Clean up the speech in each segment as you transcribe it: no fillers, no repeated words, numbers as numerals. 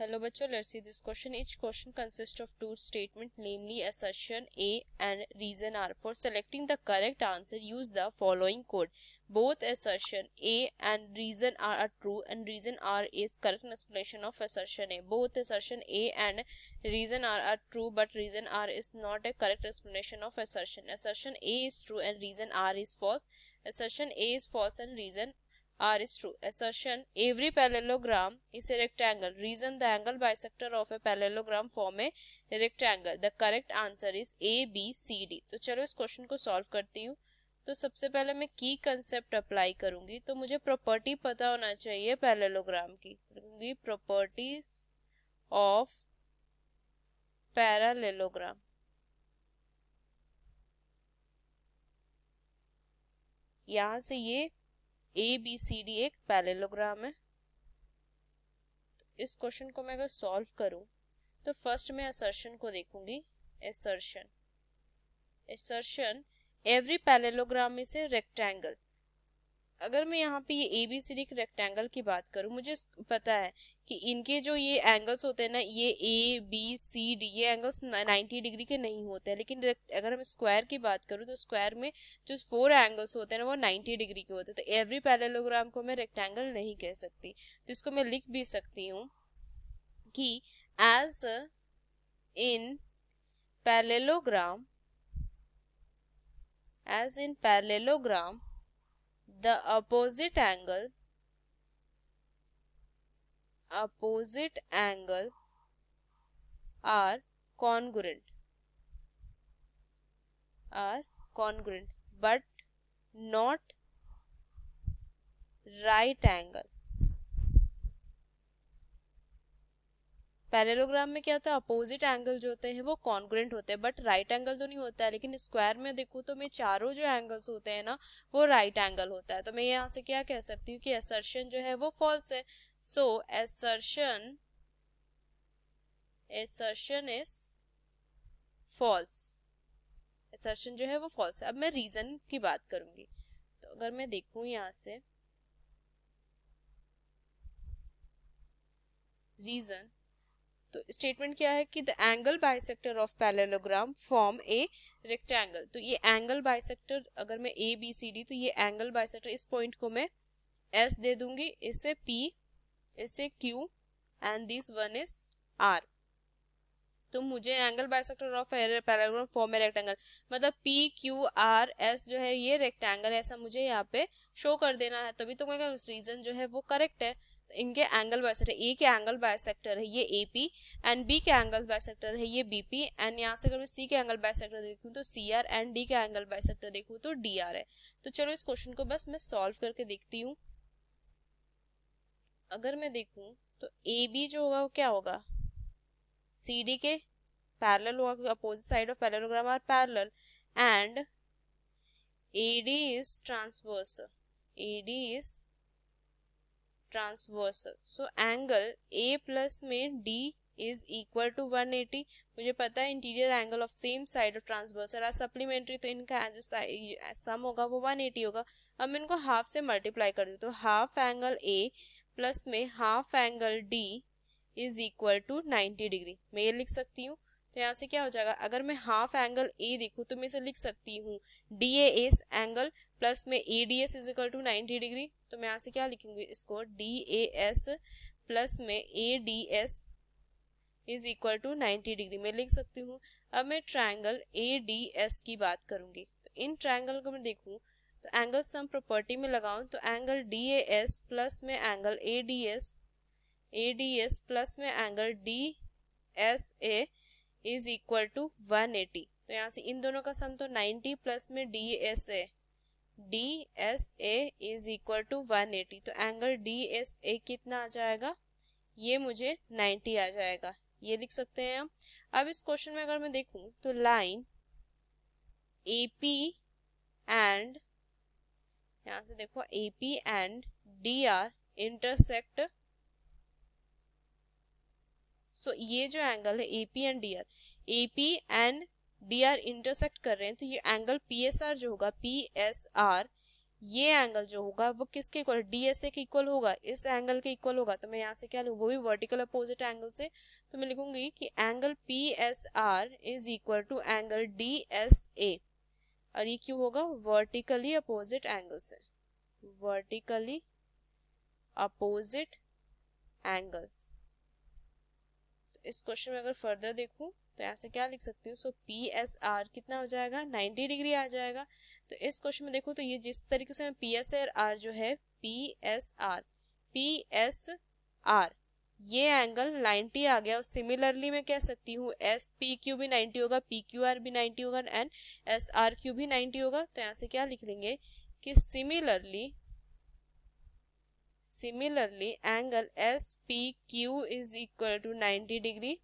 Hello bachcho, let's see this question. Each question consists of two statements, namely assertion A and reason R. For selecting the correct answer, use the following code. Both assertion A and reason R are true and reason R is correct explanation of assertion A. Both assertion A and reason R are true but reason R is not a correct explanation of assertion. Assertion A is true and reason R is false. Assertion A is false and reason R is true. Assertion: every parallelogram is a rectangle. Reason: the angle bisector of a parallelogram form a rectangle. The correct answer is A, B, C, D. तो चलो इस question को solve करती हूँ. तो सबसे पहले मैं की कंसेप्ट अप्लाई करूंगी. तो मुझे प्रॉपर्टी पता होना चाहिए पैरेललोग्राम की. Properties of parallelogram. यहाँ से ये ए बी सी डी एक पैरेललोग्राम है. तो इस क्वेश्चन को मैं अगर सॉल्व करूं तो फर्स्ट मैं असर्शन को देखूंगी. Assertion every parallelogram is a rectangle. अगर मैं यहाँ पे ये ए बी सी डी के रेक्टेंगल की बात करूं, मुझे पता है कि इनके जो ये एंगल्स होते हैं ना, ये ए बी सी डी, ये एंगल्स 90 डिग्री के नहीं होते हैं. लेकिन अगर मैं स्क्वायर की बात करूं तो स्क्वायर में जो 4 एंगल्स होते हैं ना वो 90 डिग्री के होते हैं. तो एवरी पैरेललोग्राम को मैं रेक्टेंगल नहीं कह सकती. तो इसको मैं लिख भी सकती हूँ कि as in parallelogram the opposite angle are congruent but not right angle. Parallelogram में क्या होता है, अपोजिट एंगल जो होते हैं वो कॉन्ग्रुएंट होते हैं बट राइट एंगल तो नहीं होता है. लेकिन स्क्वायर में देखूँ तो मैं चारों जो एंगल्स होते हैं ना वो राइट एंगल होता है. तो मैं यहाँ से क्या कह सकती हूँ कि असर्शन जो है वो फॉल्स है. सो असर्शन इज फॉल्स. असर्शन जो है वो फॉल्स है. अब मैं रीजन की बात करूंगी. तो अगर मैं देखूँ यहाँ से रीजन, तो स्टेटमेंट क्या है कि the angle bisector of parallelogram form a rectangle. तो ये एंगल बाइसेक्टर, अगर मैं ए बी सी डी, तो ये एंगल बाइसेक्टर, इस पॉइंट को मैं एस दे दूंगी, इसे पी, इसे Q and this one is R. तो मुझे angle bisector of parallelogram form a rectangle मतलब पी क्यू आर एस जो है ये रेक्टेंगल, ऐसा मुझे यहाँ पे शो कर देना है. तभी तो मैं रीजन जो है वो करेक्ट है. इनके एंगल बाइसेक्टर, ए के एंगल बाइसेक्टर है ये ए पी एंड बी के एंगल बाइसेक्टर है ये बी पी. एंड यहाँ से अगर मैं सी के एंगल बाइसेक्टर देखूँ तो सी आर एंड डी के एंगल बाइसेक्टर देखूँ तो डी आर है. तो चलो इस क्वेश्चन को बस मैं सॉल्व करके देखती हूँ. अगर मैं देखूँ तो ए बी जो होगा वो क्या होगा, सी डी के पैरेलल होगा, opposite side of parallelogram are parallel. And A D is transversal. So angle A plus में डी इज इक्वल टू 180. मुझे पता है interior angle of same side of transversal are supplementary, तो इनका जो सम होगा वो 180 होगा. अब मैं इनको हाफ से मल्टीप्लाई कर दूँ तो हाफ एंगल ए प्लस में half angle D is equal to 90 degree. मैं ये लिख सकती हूँ. तो यहाँ से क्या हो जाएगा, अगर मैं हाफ एंगल ए देखूँ तो मैं इसे लिख सकती हूँ डी एस एंगल प्लस में A D S is equal to 90 degree. तो मैं यहाँ से क्या लिखूंगी, इसको डी ए एस प्लस में A D S is equal to 90 degree मैं लिख सकती हूँ. अब मैं ट्रायंगल ए डी एस की बात करूंगी. तो इन ट्रायंगल को मैं देखूँ तो एंगल सम प्रॉपर्टी में लगाऊं तो angle D A S plus में angle A D S plus में angle D S A is equal to 180. तो यहाँ से इन दोनों का सम तो 90 प्लस में D S A is equal to 180. तो एंगल डी एस ए कितना आ जाएगा, ये मुझे 90 आ जाएगा. ये लिख सकते हैं हम. अब इस क्वेश्चन में अगर मैं देखूं तो लाइन ए पी एंड, यहाँ से देखो A P and D R intersect. So ये जो एंगल है A P and D R intersect कर रहे हैं. तो ये एंगल पी एस आर जो होगा, पी एस आर ये एंगल जो होगा वो किसके इक्वल, DSA के इक्वल होगा, इस एंगल के इक्वल होगा। तो मैं यहाँ से क्या लूँ, वो भी वर्टिकल अपोजिट एंगल से, तो मैं लिखूंगी कि angle PSR is equal to angle DSA, और ये क्यों होगा, वर्टिकली अपोजिट एंगल से, वर्टिकली अपोजिट एंगल्स। तो इस क्वेश्चन में अगर फर्दर देखूं तो यहाँ से क्या लिख सकती हूँ, सो PSR कितना हो जाएगा, 90 डिग्री आ जाएगा। तो इस क्वेश्चन में देखो तो ये जिस तरीके से मैं PSR जो है PSR ये एंगल 90 आ गया, और सिमिलरली मैं कह सकती हूँ SPQ भी 90 होगा, PQR भी 90 होगा, एंड SRQ भी 90 होगा। तो यहाँ से क्या लिख लेंगे कि similarly angle SPQ is equal to 90 degree,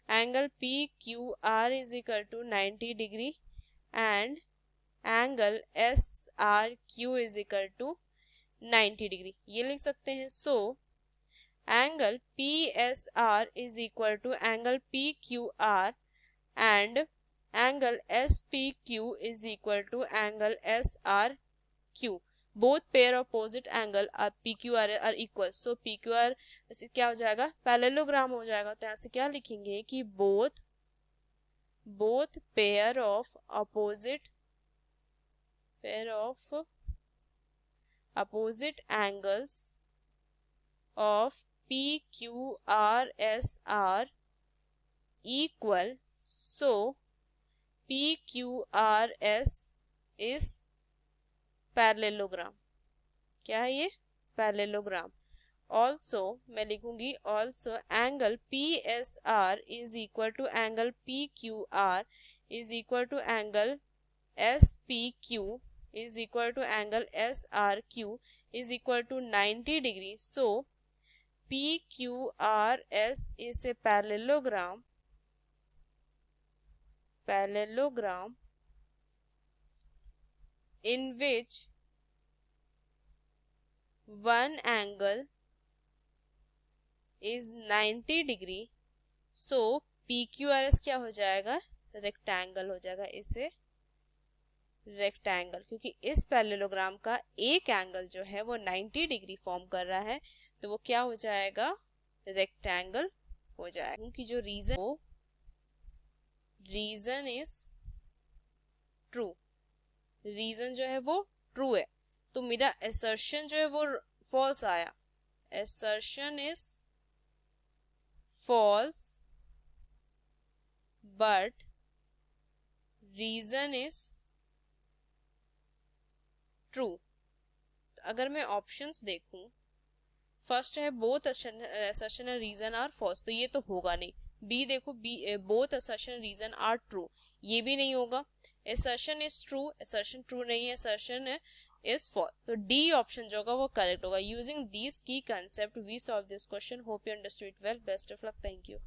angle PQR is equal to 90 degree, and angle SRQ is equal to 90 degree, ये लिख सकते हैं। So angle PSR is equal to angle PQR, and angle SPQ is equal to angle SRQ. Both pair opposite angle PQR are equal. So PQR ऐसे क्या हो जाएगा, parallelogram हो जाएगा। तो यहाँ से क्या लिखेंगे कि both pair of opposite angles of PQRS are equal. So PQRS is parallelogram. क्या है ये, पैरेललोग्राम। ऑल्सो मैं लिखूंगी, also angle PSR is equal to angle PQR is equal to angle SPQ is equal to angle SRQ is equal to 90 degree. So PQRS is a parallelogram in which one angle is 90 degree. So PQRS क्या हो जाएगा, rectangle हो जाएगा, इसे rectangle, क्योंकि इस parallelogram का एक एंगल जो है वो 90 डिग्री फॉर्म कर रहा है, तो वो क्या हो जाएगा, रेक्टेंगल हो जाएगा। क्योंकि जो रीजन इज ट्रू, रीजन जो है वो ट्रू है, तो मेरा असर्शन जो है वो फॉल्स आया, assertion is false but reason is true। तो अगर मैं ऑप्शंस देखूं, फर्स्ट है both assertion and reason are false, तो ये तो होगा नहीं। बी देखो, B both assertion reason are true, ये भी नहीं होगा। assertion is true, assertion true नहीं है, assertion is false। तो डी ऑप्शन जो होगा वो करेक्ट होगा। Using this key concept we solve this question. Hope you understood it well. Best of luck. Thank you.